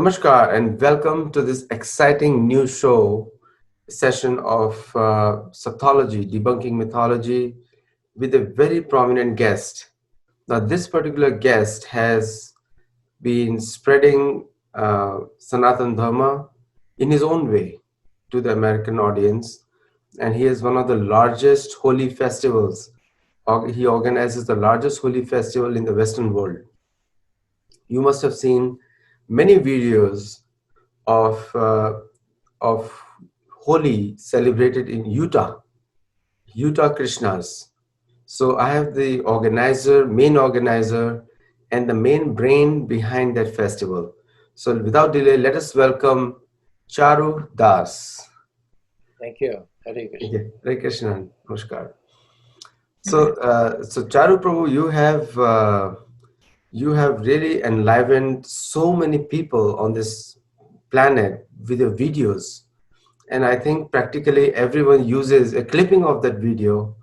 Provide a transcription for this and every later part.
Namaskar and welcome to this exciting new show session of Sattology, debunking mythology with a very prominent guest. Now, this particular guest has been spreading Sanatan Dharma in his own way to the American audience, and he is one of the largest Holi festivals. He organizes the largest Holi festival in the Western world. You must have seen many videos of Holi celebrated in Utah Krishnas. So I have the main organizer, and the main brain behind that festival. So without delay, let us welcome Caru Das. Thank you. Hare Krishna. Okay. Hare Krishna. Namaskar. So Charu Prabhu, you have really enlivened so many people on this planet with your videos. And I think practically everyone uses a clipping of that video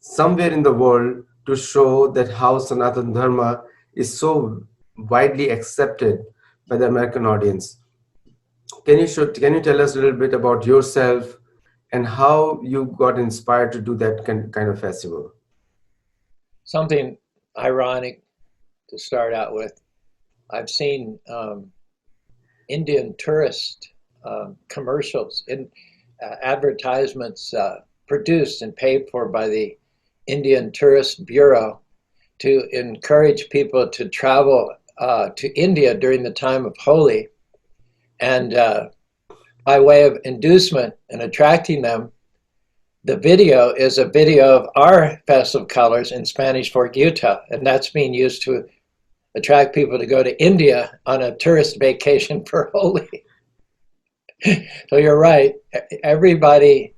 somewhere in the world to show that how Sanatan Dharma is so widely accepted by the American audience. Can you tell us a little bit about yourself and how you got inspired to do that kind of festival? Something ironic to start out with. I've seen Indian tourist commercials in advertisements produced and paid for by the Indian Tourist Bureau to encourage people to travel to India during the time of Holi. And by way of inducement and attracting them, the video is a video of our festival colors in Spanish Fork, Utah, and that's being used to attract people to go to India on a tourist vacation for Holi. So you're right. Everybody,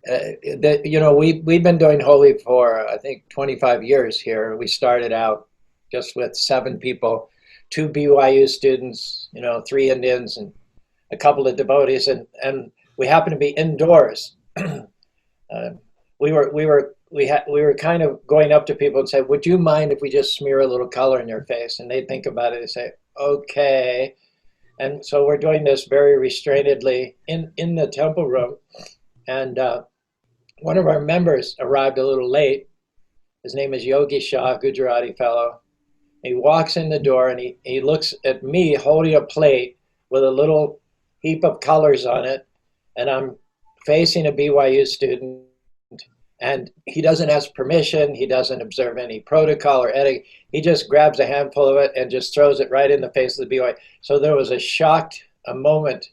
we've been doing Holi for, I think, 25 years here. We started out just with 7 people, 2 BYU students, 3 Indians, and a couple of devotees, and we happened to be indoors. We were kind of going up to people and say, "Would you mind if we just smear a little color in your face?" And they think about it and say, "Okay." And so we're doing this very restrainedly in the temple room. And one of our members arrived a little late. His name is Yogi Shah, Gujarati fellow. He walks in the door and he looks at me holding a plate with a little heap of colors on it, and I'm facing a BYU student, and he doesn't ask permission, he doesn't observe any protocol or etiquette, he just grabs a handful of it and just throws it right in the face of the BYU. So there was a moment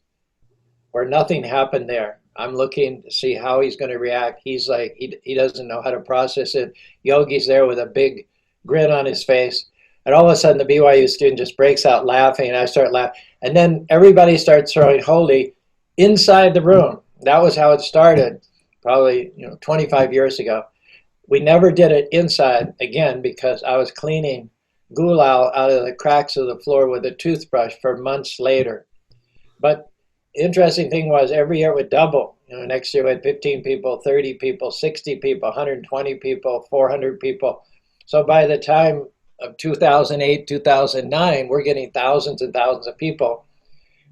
where nothing happened there. I'm looking to see how he's going to react. He's like, he doesn't know how to process it. Yogi's there with a big grin on his face. And all of a sudden the BYU student just breaks out laughing, and I start laughing. And then everybody starts throwing Holi inside the room. That was how it started, probably 25 years ago. We never did it inside again because I was cleaning gulal out of the cracks of the floor with a toothbrush for months later. But the interesting thing was every year it would double. Next year we had 15 people, 30 people, 60 people, 120 people, 400 people. So by the time of 2008, 2009, we're getting thousands and thousands of people.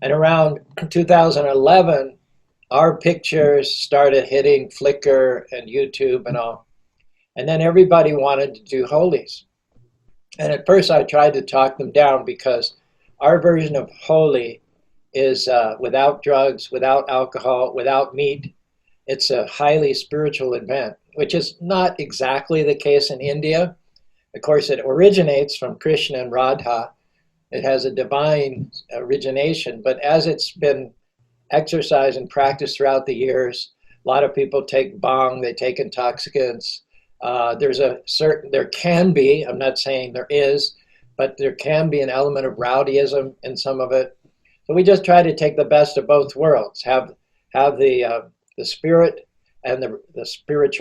And around 2011, our pictures started hitting Flickr and YouTube and all. And then everybody wanted to do Holis. And at first I tried to talk them down because our version of Holi is without drugs, without alcohol, without meat. It's a highly spiritual event, which is not exactly the case in India. Of course, it originates from Krishna and Radha. It has a divine origination, but as it's been exercised and practiced throughout the years, a lot of people take bhang, they take intoxicants. There can be, I'm not saying there is, but there can be an element of rowdyism in some of it. So we just try to take the best of both worlds, have the spirit and the spirit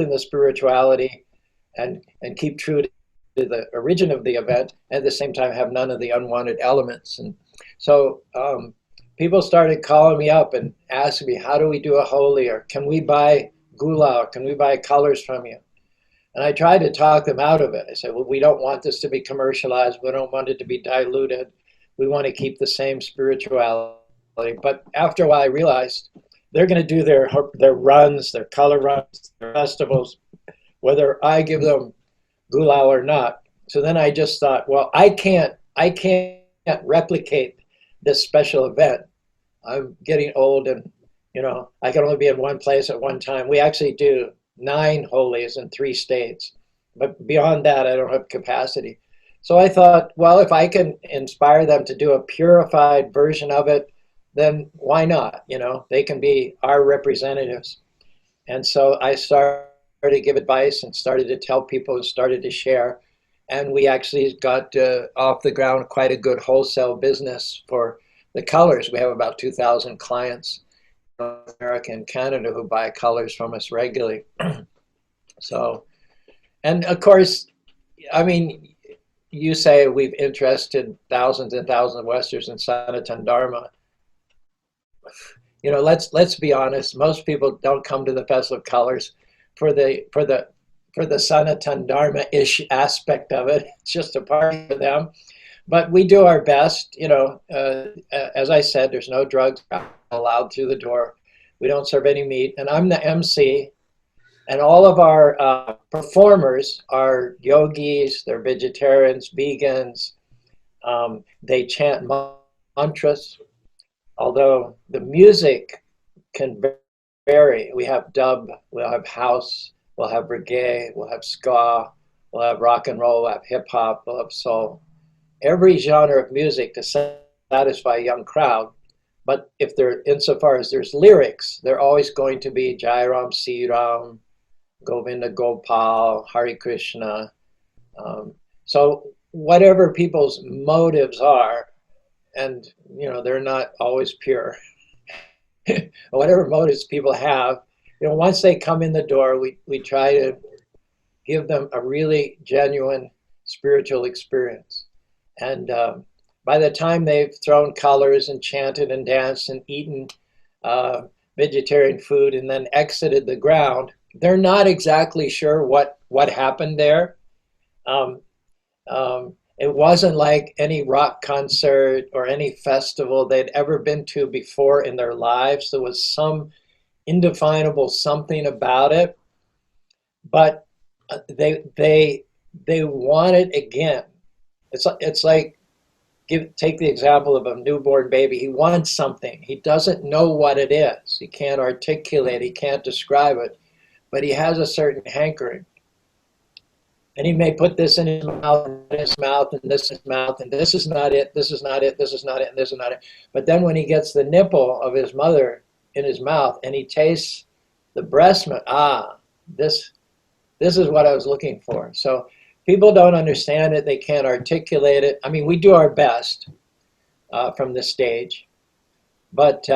and the spirituality, and keep true to the origin of the event, and at the same time have none of the unwanted elements. And so people started calling me up and asking me, how do we do a Holi, or can we buy gula, or can we buy colors from you? And I tried to talk them out of it. I said, well, we don't want this to be commercialized. We don't want it to be diluted. we want to keep the same spirituality. But after a while, I realized they're going to do their runs, their color runs, their festivals, whether I give them gulau or not. So then I just thought, well, I can't replicate this special event. I'm getting old, and I can only be in one place at one time. We actually do 9 holies in 3 states, but beyond that, I don't have capacity. So I thought, well, if I can inspire them to do a purified version of it, then why not? They can be our representatives. And so I started to give advice and started to tell people and started to share. And we actually got off the ground quite a good wholesale business for the colors. We have about 2,000 clients in North America and Canada who buy colors from us regularly. So, and of course, I mean, you say we've interested thousands and thousands of Westerners in Sanatana Dharma. Let's be honest. Most people don't come to the Festival of Colors for the Sanatana Dharma-ish aspect of it. It's just a party for them. But we do our best. As I said, there's no drugs allowed through the door. We don't serve any meat, and I'm the MC. And all of our performers are yogis. They're vegetarians, vegans. They chant mantras. Although the music can vary. We have dub, we'll have house, we'll have reggae, we'll have ska, we'll have rock and roll, we'll have hip hop, we'll have soul. Every genre of music to satisfy a young crowd. But if they're, insofar as there's lyrics, they're always going to be Jai Ram, Si Ram, Govinda Gopal, Hare Krishna. So whatever people's motives are, and they're not always pure. Whatever motives people have, once they come in the door, we try to give them a really genuine spiritual experience. And by the time they've thrown colors and chanted and danced and eaten vegetarian food and then exited the ground, they're not exactly sure what happened there. It wasn't like any rock concert or any festival they'd ever been to before in their lives. There was some indefinable something about it, but they want it again. It's like take the example of a newborn baby. He wants something. He doesn't know what it is. He can't articulate. He can't describe it, but he has a certain hankering. And he may put this in his mouth, and this mouth, and this is mouth, and this is not it, this is not it, this is not it, and this is not it. But then when he gets the nipple of his mother in his mouth and he tastes the breast milk, this is what I was looking for. So people don't understand it, they can't articulate it. I mean, we do our best from the stage, but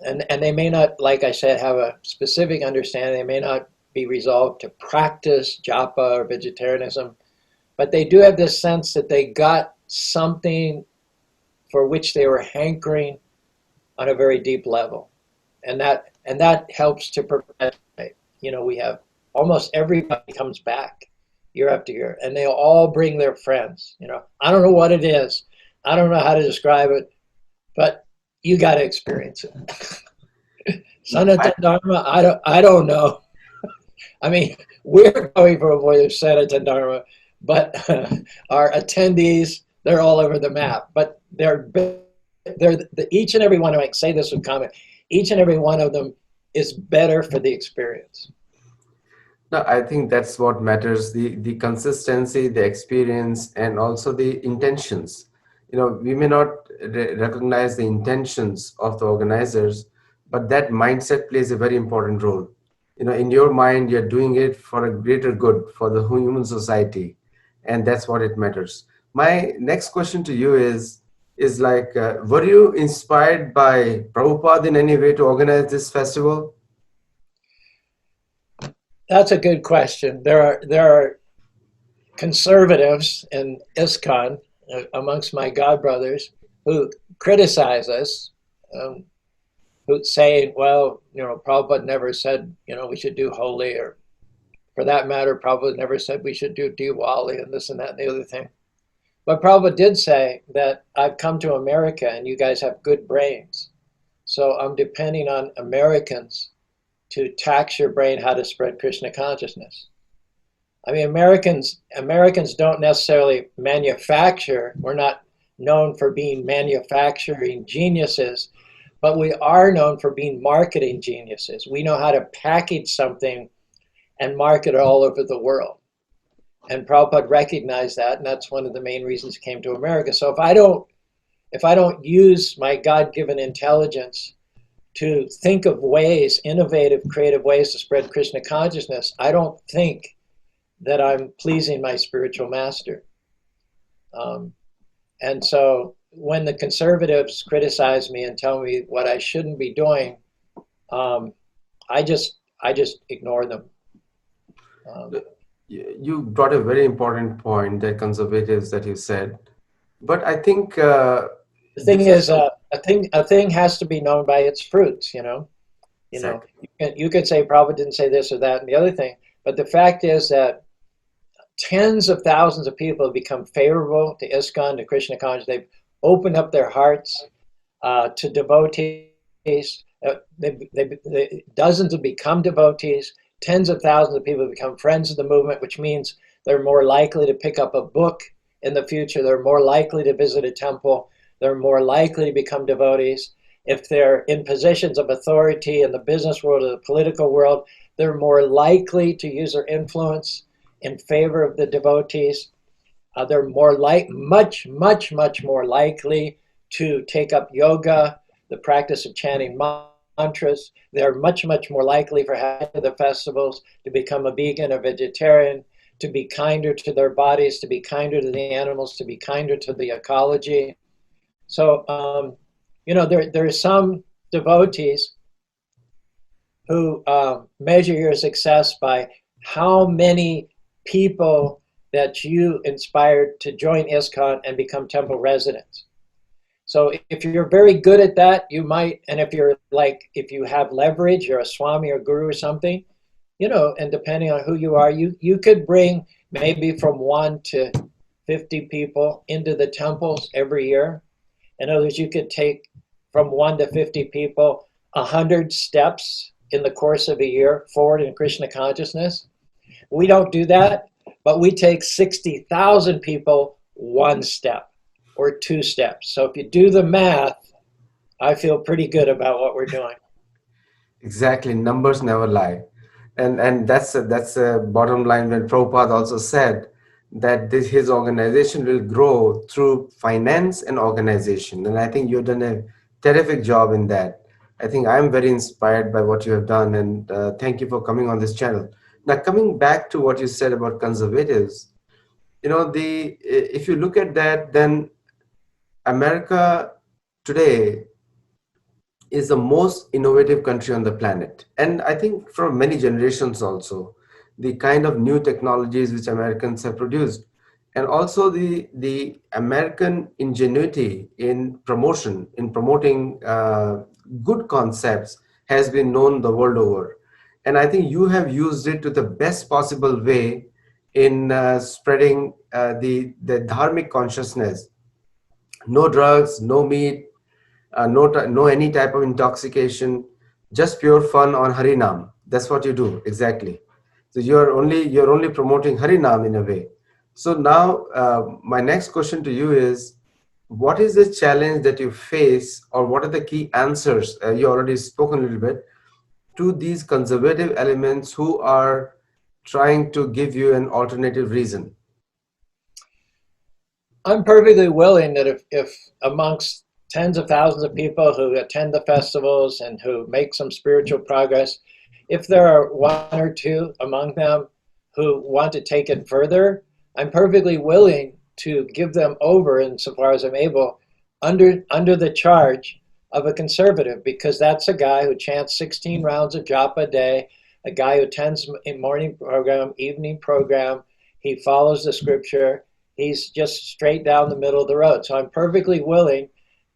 and they may not, like I said, have a specific understanding. They may not be resolved to practice japa or vegetarianism, but they do have this sense that they got something for which they were hankering on a very deep level, and that helps to perpetuate. We have almost everybody comes back year after year, and they all bring their friends. I don't know what it is, I don't know how to describe it, but you got to experience it. Sanatana Dharma, I don't know. I mean, we're going for a voyage of Sanatana Dharma, but our attendees, they're all over the map. But each and every one of them, I say this with comment, each and every one of them is better for the experience. No, I think that's what matters, the consistency, the experience, and also the intentions. We may not recognize the intentions of the organizers, but that mindset plays a very important role. In your mind, you're doing it for a greater good for the human society, and that's what it matters. My next question to you is like, were you inspired by Prabhupada in any way to organize this festival? That's a good question. There are conservatives in ISKCON, amongst my godbrothers, who criticize us, who say, well, Prabhupada never said, we should do Holi, or for that matter, Prabhupada never said we should do Diwali and this and that and the other thing. But Prabhupada did say that I've come to America and you guys have good brains. So I'm depending on Americans to tax your brain how to spread Krishna consciousness. I mean, Americans don't necessarily manufacture. We're not known for being manufacturing geniuses, but we are known for being marketing geniuses. We know how to package something and market it all over the world. And Prabhupada recognized that, and that's one of the main reasons he came to America. So if I don't use my God-given intelligence to think of ways, innovative, creative ways to spread Krishna consciousness, I don't think that I'm pleasing my spiritual master. And so when the conservatives criticize me and tell me what I shouldn't be doing, I just ignore them. You brought a very important point, that conservatives that you said, but I think The thing is, a thing has to be known by its fruits. exactly. You could say Prabhupada didn't say this or that and the other thing, but the fact is that tens of thousands of people have become favorable to ISKCON, to Krishna consciousness. They've opened up their hearts to devotees. Dozens have become devotees. Tens of thousands of people have become friends of the movement, which means they're more likely to pick up a book in the future. They're more likely to visit a temple. They're more likely to become devotees. If they're in positions of authority in the business world or the political world, they're more likely to use their influence in favor of the devotees. They're much more likely to take up yoga, the practice of chanting mantras. They're much more likely for having the festivals to become a vegan, a vegetarian, to be kinder to their bodies, to be kinder to the animals, to be kinder to the ecology. So, there are some devotees who measure your success by how many people that you inspired to join ISKCON and become temple residents. So if you're very good at that, you might, and if you have leverage, you're a swami or guru or something, and depending on who you are, you could bring maybe from 1 to 50 people into the temples every year. In other words, you could take from 1 to 50 people 100 steps in the course of a year forward in Krishna consciousness. We don't do that, but we take 60,000 people 1 step or 2 steps. So if you do the math, I feel pretty good about what we're doing. Exactly, numbers never lie, and that's a bottom line. When Prabhupada also said that his organization will grow through finance and organization, and I think you've done a terrific job in that. I think I'm very inspired by what you have done, and thank you for coming on this channel. Now, coming back to what you said about conservatives, if you look at that, then America today is the most innovative country on the planet. And I think for many generations also, the kind of new technologies which Americans have produced, and also the American ingenuity in promoting good concepts has been known the world over. And I think you have used it to the best possible way in spreading the dharmic consciousness. No drugs, no meat, no any type of intoxication, just pure fun on Harinam. That's what you do exactly. So you're only promoting Harinam in a way. So now my next question to you is, what is the challenge that you face, or what are the key answers? You already spoken a little bit to these conservative elements who are trying to give you an alternative reason. I'm perfectly willing that if amongst tens of thousands of people who attend the festivals and who make some spiritual progress, if there are 1 or 2 among them who want to take it further, I'm perfectly willing to give them over, insofar as I'm able, under the charge of a conservative, because that's a guy who chants 16 rounds of japa a day, a guy who attends a morning program, evening program, he follows the scripture, he's just straight down the middle of the road. So I'm perfectly willing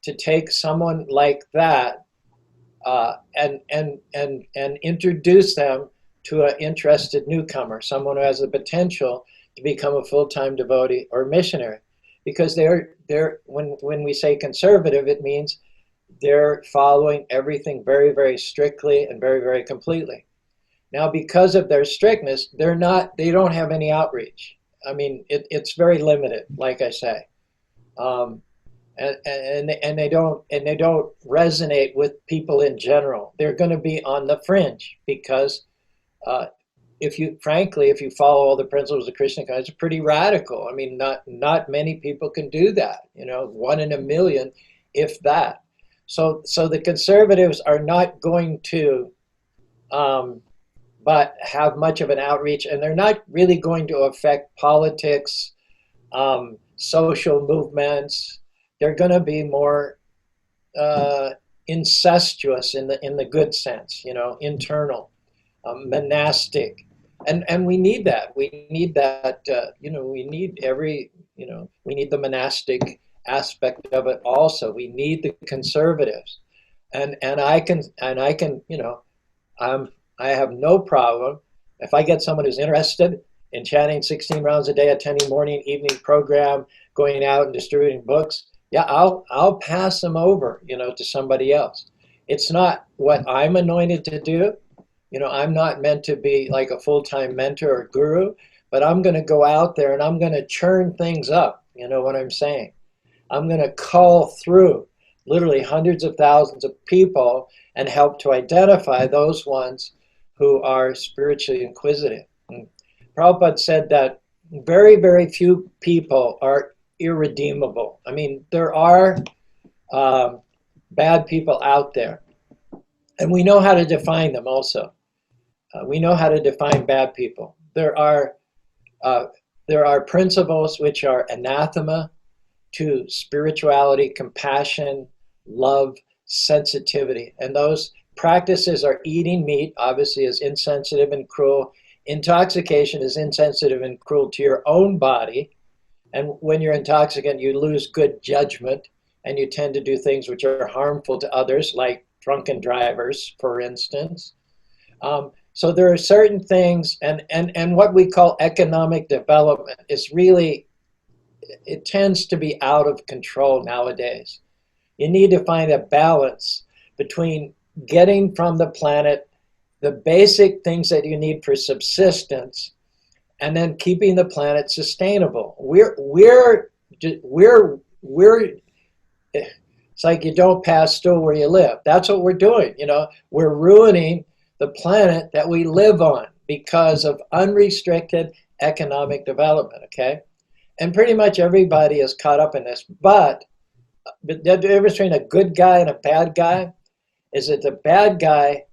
to take someone like that and introduce them to an interested newcomer, someone who has the potential to become a full-time devotee or missionary. because they're when we say conservative, it means they're following everything very, very strictly and very, very completely. Now, because of their strictness, they don't have any outreach. I mean, it's very limited, like I say. Um, and they don't resonate with people in general. They're going to be on the fringe because uh, if you follow all the principles of Krishna consciousness, it's pretty radical. I mean, not many people can do that. You know, 1 in a million, if that. So the conservatives are not going to, but have much of an outreach, and they're not really going to affect politics, social movements. They're going to be more incestuous in the good sense, you know, internal, monastic, and we need that. We need that. You know, we need every. You know, we need the monastic aspect of it also. We need the conservatives, and I can. You know, I have no problem if I get someone who's interested in chanting 16 rounds a day, attending morning, evening program, going out and distributing books. Yeah, I'll pass them over, you know, to somebody else. It's not what I'm anointed to do. You know, I'm not meant to be like a full-time mentor or guru, but I'm going to go out there and I'm going to churn things up. You know what I'm saying? I'm going to cull through literally hundreds of thousands of people and help to identify those ones who are spiritually inquisitive. And Prabhupada said that very, very few people are irredeemable. I mean, there are bad people out there, and we know how to define them also. We know how to define bad people. Uh, there are principles which are anathema to spirituality, compassion, love, sensitivity. And those practices are eating meat, obviously, is insensitive and cruel. Intoxication is insensitive and cruel to your own body. And when you're intoxicant, you lose good judgment and you tend to do things which are harmful to others, like drunken drivers, for instance. So there are certain things, and what we call economic development is really, it tends to be out of control nowadays. You need to find a balance between getting from the planet the basic things that you need for subsistence and then keeping the planet sustainable. It's like you don't pass still where you live. That's what we're doing. You know, we're ruining the planet that we live on because of unrestricted economic development, okay? And pretty much everybody is caught up in this. But the difference between a good guy and a bad guy is that the bad guy,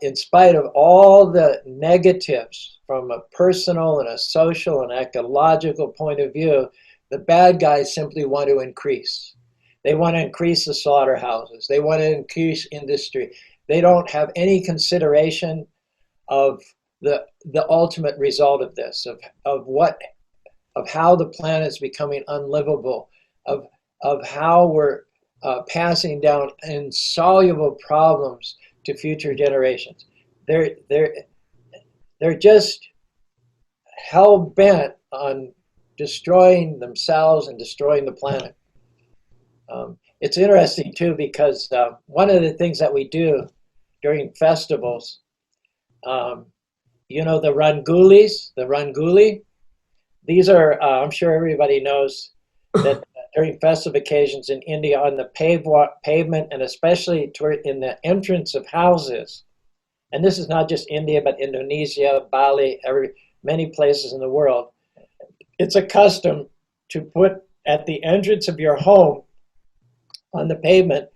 in spite of all the negatives from a personal and a social and ecological point of view, the bad guys simply want to increase. They want to increase the slaughterhouses. They want to increase industry. They don't have any consideration of the ultimate result of this, of how the planet is becoming unlivable, of how we're passing down insoluble problems to future generations. They're just hell bent on destroying themselves and destroying the planet. It's interesting too because one of the things that we do during festivals, you know, the Ranguli. These are, I'm sure everybody knows that during festive occasions in India, on the pavement, and especially in the entrance of houses, and this is not just India, but Indonesia, Bali, many places in the world, it's a custom to put at the entrance of your home on the pavement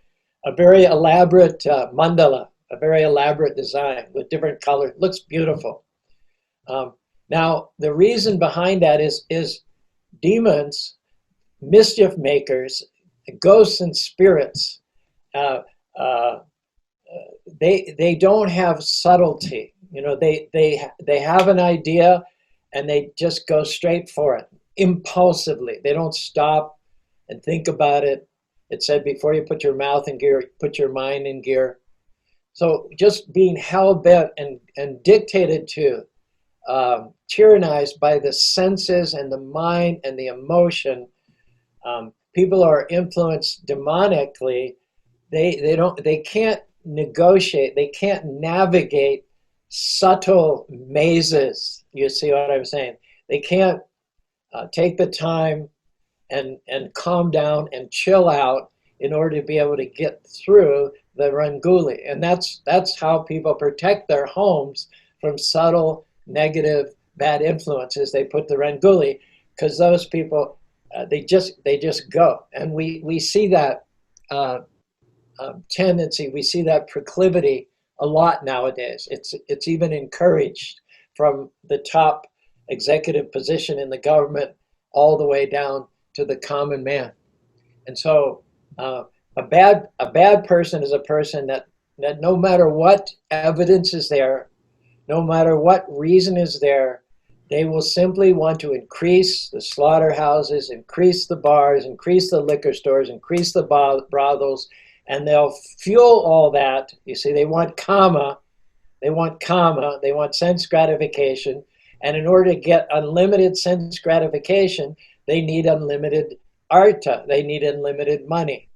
a very elaborate mandala, a very elaborate design with different colors. It looks beautiful. Now, the reason behind that is demons, mischief makers, ghosts and spirits, they don't have subtlety. You know, they have an idea and they just go straight for it impulsively. They don't stop and think about it. It said before you put your mouth in gear, put your mind in gear. So just being hell-bent and dictated to, tyrannized by the senses and the mind and the emotion People are influenced demonically. They can't negotiate. They can't navigate subtle mazes. You see what I'm saying? They can't take the time and calm down and chill out in order to be able to get through the Ranguli. And that's how people protect their homes from subtle, negative, bad influences. They put the Ranguli because those people they just go, and we see that uh, tendency, we see that proclivity a lot nowadays. It's even encouraged from the top executive position in the government all the way down to the common man. And so a bad person is a person that no matter what evidence is there, no matter what reason is there, they will simply want to increase the slaughterhouses, increase the bars, increase the liquor stores, increase the brothels, and they'll fuel all that. You see, they want karma, they want karma, they want sense gratification. And in order to get unlimited sense gratification, they need unlimited arta, they need unlimited money.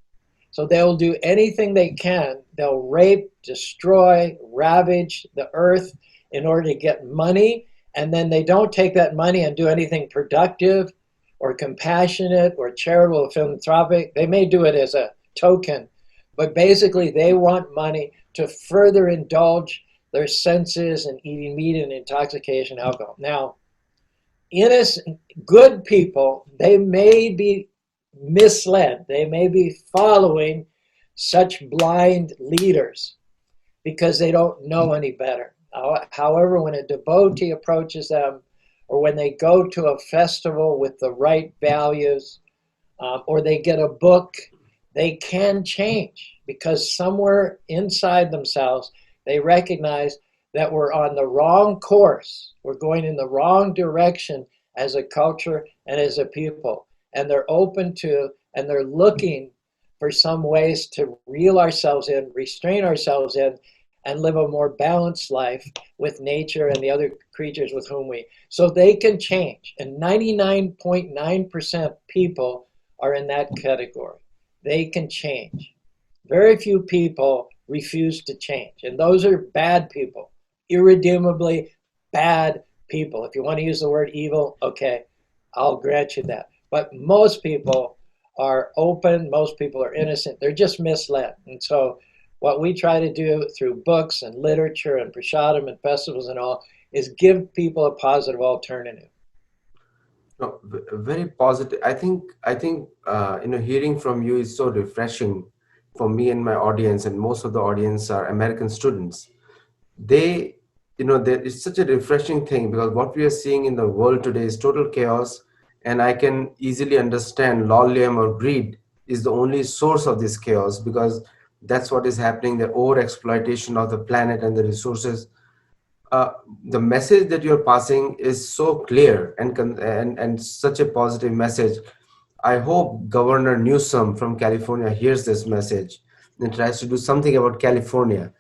So they'll do anything they can. They'll rape, destroy, ravage the earth in order to get money. And then they don't take that money and do anything productive or compassionate or charitable or philanthropic. They may do it as a token, but basically they want money to further indulge their senses and eating meat and intoxication, alcohol. Now, innocent, good people, they may be misled. They may be following such blind leaders because they don't know any better. However, when a devotee approaches them, or when they go to a festival with the right values, or they get a book, they can change because somewhere inside themselves they recognize that we're on the wrong course. We're going in the wrong direction as a culture and as a people. And they're open to, and they're looking for some ways to reel ourselves in, restrain ourselves in, and live a more balanced life with nature and the other creatures with whom we, so they can change. And 99.9% people are in that category. They can change. Very few people refuse to change. And those are bad people, irredeemably bad people. If you want to use the word evil, okay, I'll grant you that. But most people are open, most people are innocent. They're just misled. And so what we try to do through books and literature and prasadam and festivals and all is give people a positive alternative. No, very positive. I think hearing from you is so refreshing for me and my audience, and most of the audience are American students. They, it's such a refreshing thing because what we are seeing in the world today is total chaos, and I can easily understand lolium or greed is the only source of this chaos because that's what is happening, the over exploitation of the planet and the resources. uh, the message that you're passing is so clear and such a positive message. I hope Governor Newsom from California hears this message and tries to do something about California.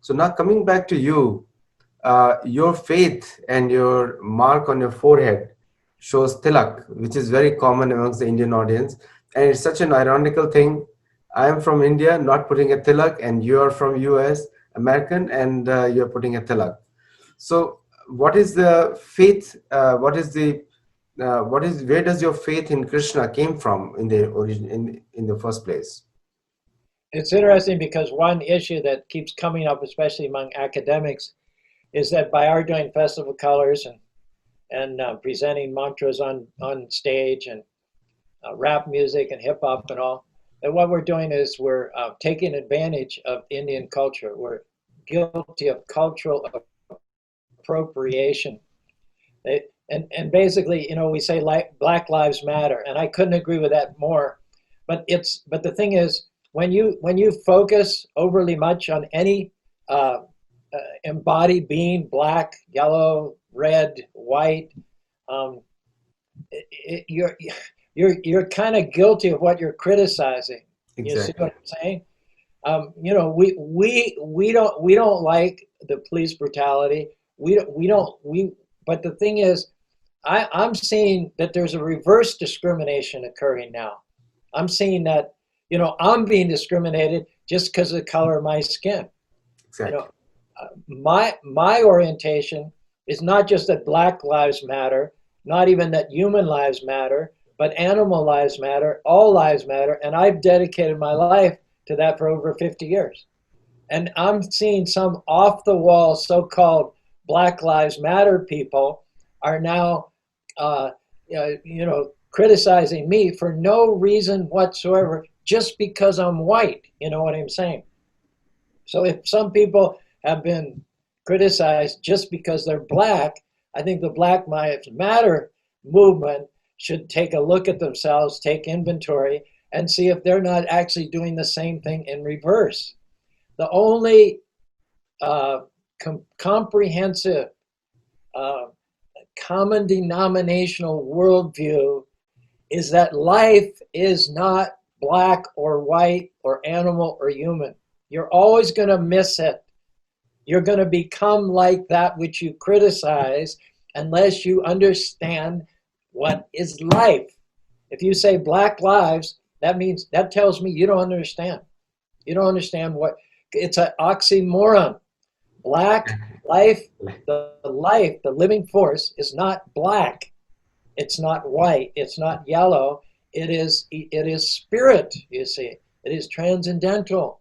So now coming back to you, your faith and your mark on your forehead shows tilak, which is very common amongst the Indian audience, and it's such an ironical thing. I am from India, not putting a tilak, and you are from US, American, and you're putting a tilak. So, what is the faith? Where does your faith in Krishna came from in the origin in the first place? It's interesting because one issue that keeps coming up, especially among academics, is that by our doing festival colors and presenting mantras on stage and rap music and hip hop and all, that what we're doing is we're taking advantage of Indian culture. We're guilty of cultural appropriation. And basically, we say like Black Lives Matter, and I couldn't agree with that more. But the thing is, when you focus overly much on any embodied being, black, yellow, red, white, um, you're kind of guilty of what you're criticizing. You see Exactly. what I'm saying? We don't like the police brutality. We don't we. But the thing is, I'm seeing that there's a reverse discrimination occurring now. I'm seeing that, I'm being discriminated just because of the color of my skin. You Exactly. know, my orientation is not just that Black lives matter, not even that human lives matter, but animal lives matter, all lives matter, and I've dedicated my life to that for over 50 years. And I'm seeing some off the wall so-called Black Lives Matter people are now, uh, criticizing me for no reason whatsoever, just because I'm white. You know what I'm saying? So if some people have been criticized just because they're Black, I think the Black Lives Matter movement should take a look at themselves, take inventory, and see if they're not actually doing the same thing in reverse. The only uh, comprehensive, uh, common denominational worldview is that life is not black or white or animal or human. You're always going to miss it. You're going to become like that which you criticize unless you understand what is life. If you say Black lives, that tells me you don't understand. You don't understand what it's an oxymoron. Black life, the living force is not black. It's not white. It's not yellow. It is spirit, you see. It is transcendental.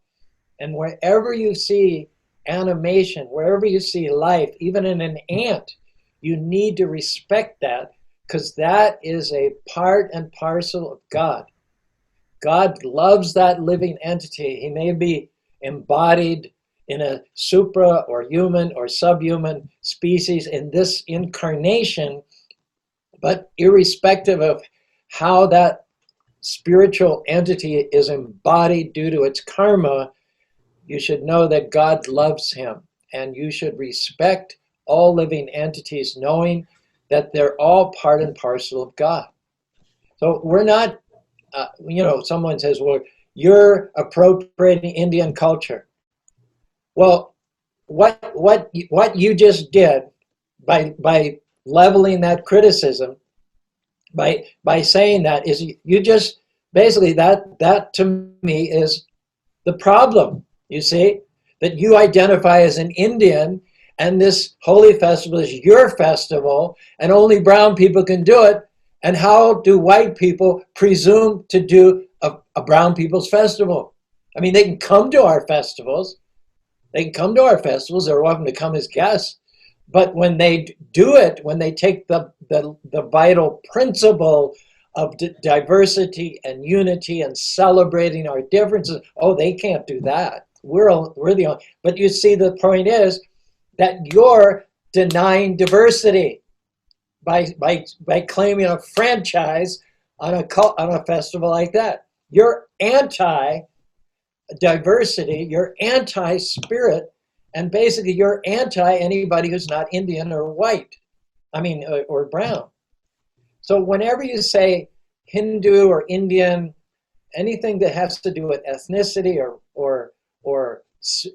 And wherever you see animation, wherever you see life, even in an ant, you need to respect that because that is a part and parcel of God. God loves that living entity. He may be embodied in a supra or human or subhuman species in this incarnation, but irrespective of how that spiritual entity is embodied due to its karma, you should know that God loves him, and you should respect all living entities, knowing that they're all part and parcel of God. So we're not, someone says, well, you're appropriating Indian culture. Well, what you just did by leveling that criticism, by saying that, is you just basically that to me is the problem. You see that you identify as an Indian, and this Holi Festival is your festival, and only brown people can do it. And how do white people presume to do a brown people's festival? I mean, they can come to our festivals. They can come to our festivals. They're welcome to come as guests. But when they do it, when they take the vital principle of diversity and unity and celebrating our differences, oh, they can't do that. We're the only. But you see, the point is that you're denying diversity by claiming a franchise on a festival like that. You're anti-diversity, you're anti-spirit, and basically you're anti anybody who's not Indian or white, or brown. So whenever you say Hindu or Indian, anything that has to do with ethnicity or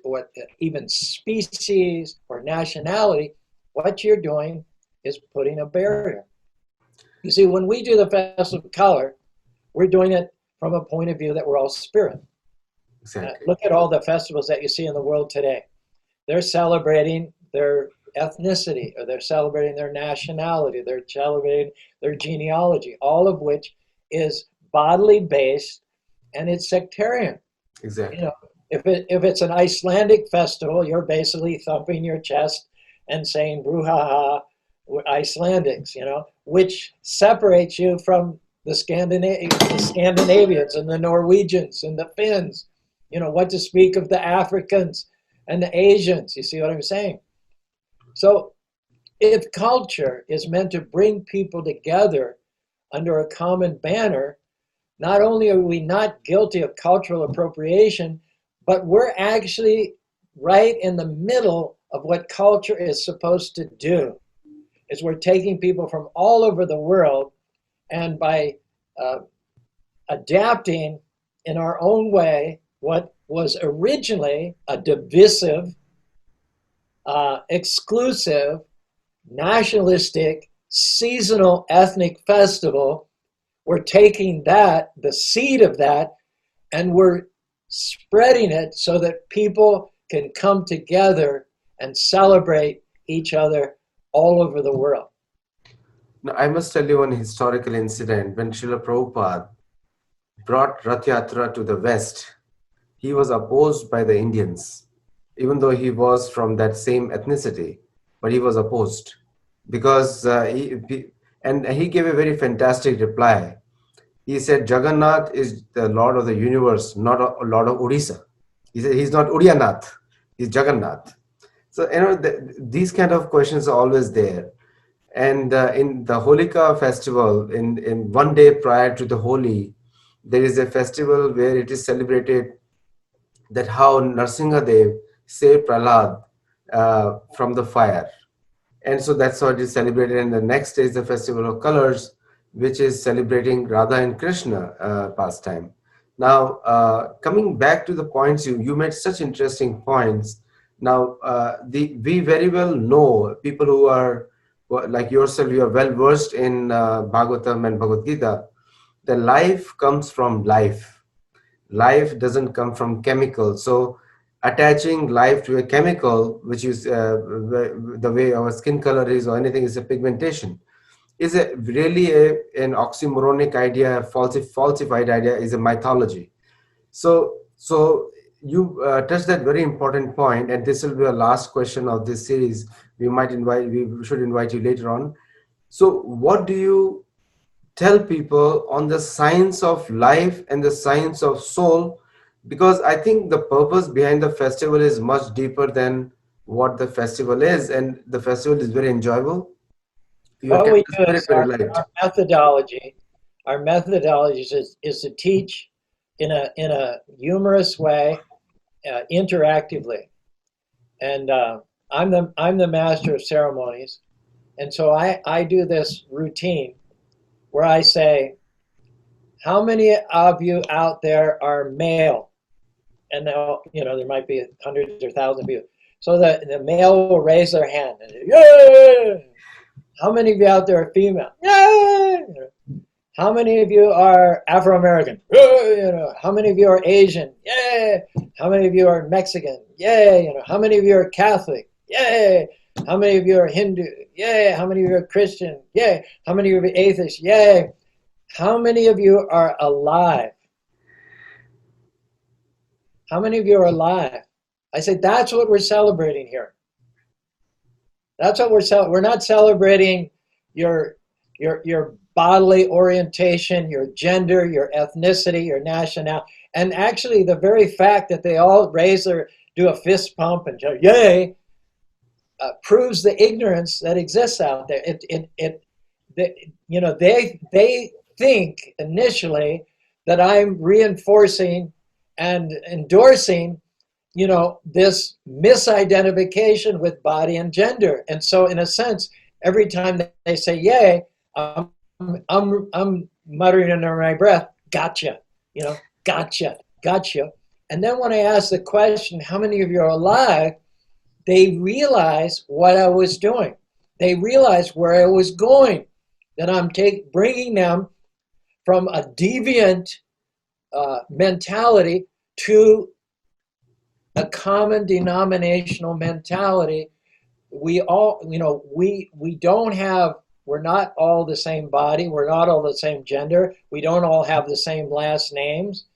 what, even species or nationality, what you're doing is putting a barrier. You see, when we do the Festival of Color, we're doing it from a point of view that we're all spirit. Exactly. Look at all the festivals that you see in the world today. They're celebrating their ethnicity, or they're celebrating their nationality, they're celebrating their genealogy, all of which is bodily based, and it's sectarian. Exactly. If it's an Icelandic festival, you're basically thumping your chest and saying "Bruhaha, we're Icelandics," which separates you from the Scandinavians and the Norwegians and the Finns. What to speak of the Africans and the Asians? You see what I'm saying? So if culture is meant to bring people together under a common banner, not only are we not guilty of cultural appropriation, but we're actually right in the middle of what culture is supposed to do. Is we're taking people from all over the world, and by adapting in our own way what was originally a divisive, exclusive, nationalistic seasonal ethnic festival. We're taking that, the seed of that, and we're spreading it so that people can come together and celebrate each other all over the world. Now, I must tell you one historical incident. When Srila Prabhupada brought Rath Yatra to the West, he was opposed by the Indians, even though he was from that same ethnicity, but he was opposed because and he gave a very fantastic reply. He said, Jagannath is the Lord of the universe, not a Lord of Odisha. He said, he's not Udiyanath, he's Jagannath. So, these kind of questions are always there. And in the Holika festival, in one day prior to the Holi, there is a festival where it is celebrated that how Narsingadev saved Prahlad from the fire. And so that's how it is celebrated. And the next day is the Festival of Colors, which is celebrating Radha and Krishna pastime. Now, coming back to the points, you made such interesting points. Now, we very well know people who are like yourself, you are well versed in Bhagavatam and Bhagavad Gita. The life comes from life. Life doesn't come from chemicals. So attaching life to a chemical, which is the way our skin color is or anything, is a pigmentation, is a really an oxymoronic idea, falsified idea, is a mythology. So you touched that very important point, and this will be our last question of this series. We should invite you later on. So what do you tell people on the science of life and the science of soul? Because I think the purpose behind the festival is much deeper than what the festival is, and the festival is very enjoyable. You What kept we the do spirit is very light. our methodology is to teach in a humorous way, interactively. And I'm the master of ceremonies, and so I do this routine where I say, "How many of you out there are male?" And now, there might be hundreds or thousands of you. So the male will raise their hand and say, "Yeah!" How many of you out there are female? Yeah! How many of you are Afro American? Yeah! How many of you are Asian? Yeah! How many of you are Mexican? Yeah! How many of you are Catholic? Yeah! How many of you are Hindu? Yeah! How many of you are Christian? Yeah! How many of you are atheists? Yeah! How many of you are alive? How many of you are alive? I say, that's what we're celebrating here. That's what we're not celebrating your bodily orientation, your gender, your ethnicity, your nationality. And actually, the very fact that they all do a fist pump and go, yay, proves the ignorance that exists out there. They think initially that I'm reinforcing and endorsing this misidentification with body and gender. And so in a sense, every time they say yay, I'm muttering under my breath, gotcha, gotcha. And then when I ask the question, how many of you are alive, they realize what I was doing. They realize where I was going, that I'm bringing them from a deviant mentality to a common denominational mentality. We all, we don't have, we're not all the same body, we're not all the same gender, we don't all have the same last names,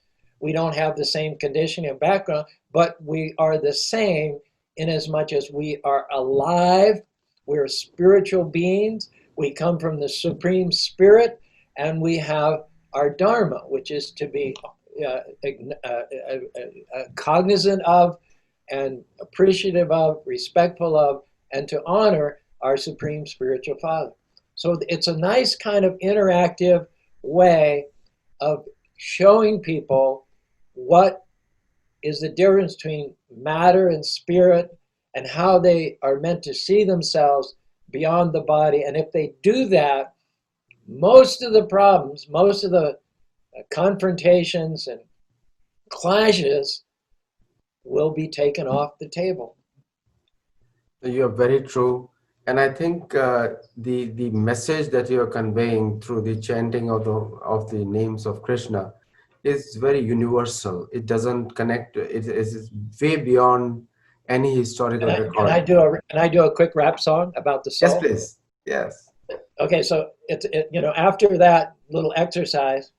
we don't have the same conditioning and background, but we are the same in as much as we are alive, we're spiritual beings, we come from the Supreme Spirit, and we have our Dharma, which is to be cognizant of and appreciative of, respectful of, and to honor our Supreme Spiritual Father. So it's a nice kind of interactive way of showing people what is the difference between matter and spirit and how they are meant to see themselves beyond the body. And if they do that, most of the problems, most of the confrontations and clashes will be taken off the table. You are very true. And I think the message that you are conveying through the chanting of the names of Krishna is very universal. It doesn't connect. It is way beyond any historical record. Can I do a quick rap song about the Yes, soul? please. Yes. Okay, so after that little exercise,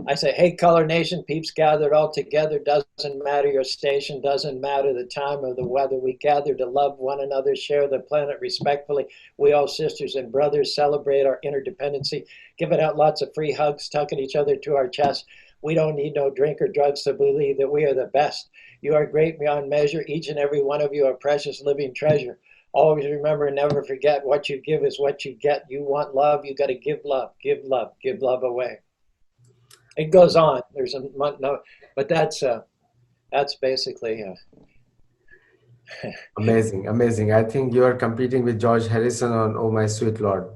I say, hey, Color Nation, peeps gathered all together. Doesn't matter your station, doesn't matter the time or the weather. We gather to love one another, share the planet respectfully. We all sisters and brothers celebrate our interdependency, giving out lots of free hugs, tucking each other to our chest. We don't need no drink or drugs to believe that we are the best. You are great beyond measure. Each and every one of you are precious living treasure. Always remember and never forget what you give is what you get. You want love, you got to give love, give love away. It goes on. There's a no, but that's basically. Amazing, amazing. I think you are competing with George Harrison on "Oh My Sweet Lord,"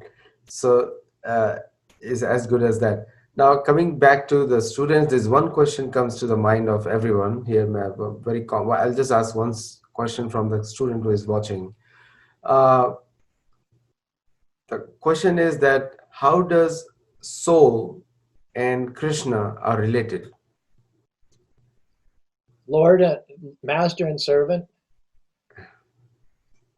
so is as good as that. Now, coming back to the students, there's one question comes to the mind of everyone here. Well, I'll just ask one question from the student who is watching. Uh, the question is that how does soul and Krishna are related? Lord, master and servant.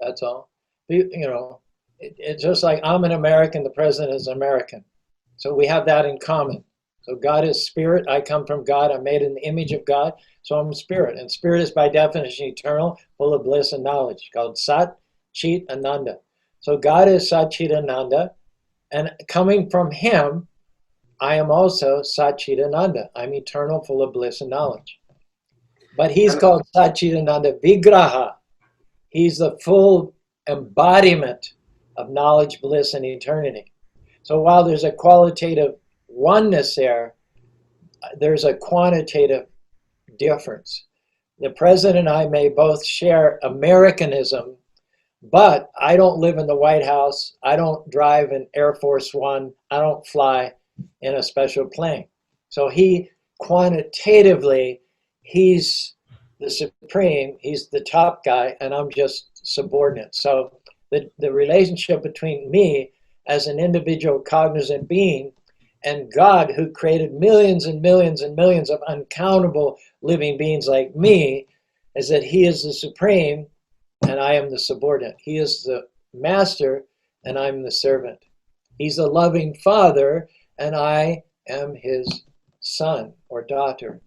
That's all. It's just like I'm an American. The president is American, so we have that in common. So God is spirit. I come from God. I'm made in the image of God. So I'm spirit, and spirit is by definition eternal, full of bliss and knowledge, called Sat Chit Ananda. So God is Sat Chit Ananda, and coming from Him, I am also Sat Chit Ananda. I'm eternal, full of bliss and knowledge. But He's called Sat Chit Ananda Vigraha. He's the full embodiment of knowledge, bliss, and eternity. So while there's a qualitative oneness there, there's a quantitative difference. The president and I may both share Americanism, but I don't live in the White House. I don't drive an Air Force One. I don't fly in a special plane. So he quantitatively, he's the supreme, he's the top guy, and I'm just subordinate. So the relationship between me as an individual cognizant being and God, who created millions and millions and millions of uncountable living beings like me, is that He is the supreme and I am the subordinate. He is the master and I'm the servant. He's the loving Father and I am His son or daughter.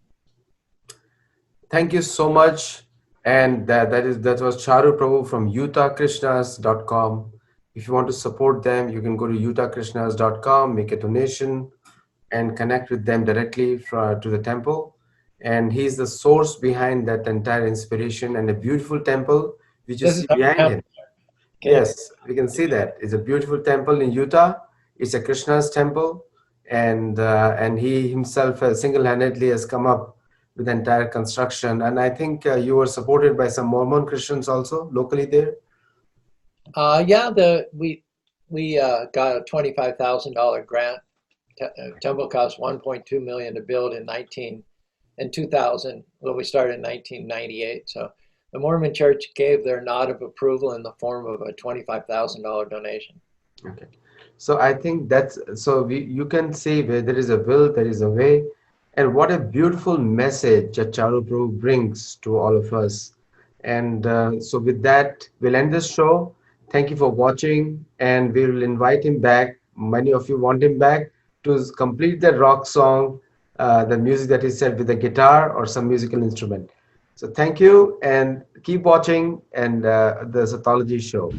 Thank you so much. And that was Charu Prabhu from utahkrishnas.com. If you want to support them, you can go to utahkrishnas.com, make a donation, and connect with them directly to the temple. And he's the source behind that entire inspiration and a beautiful temple which you This is see our behind temple. him. Yes, we can see that. It's a beautiful temple in Utah. It's a Krishna's temple, and he himself single-handedly has come up with the entire construction. And I think you were supported by some Mormon Christians also locally there. We got a $25,000 grant. Temple cost 1.2 million to build in 2000. Well, we started in 1998. So the Mormon Church gave their nod of approval in the form of a $25,000 donation. Okay, so I think that's so you can say where there is a will, there is a way, and what a beautiful message that Charu Prabhu brings to all of us. And so with that, we'll end this show. Thank you for watching, and we will invite him back. Many of you want him back to complete the rock song, the music that he said with the guitar or some musical instrument. So thank you, and keep watching and the Sattology show.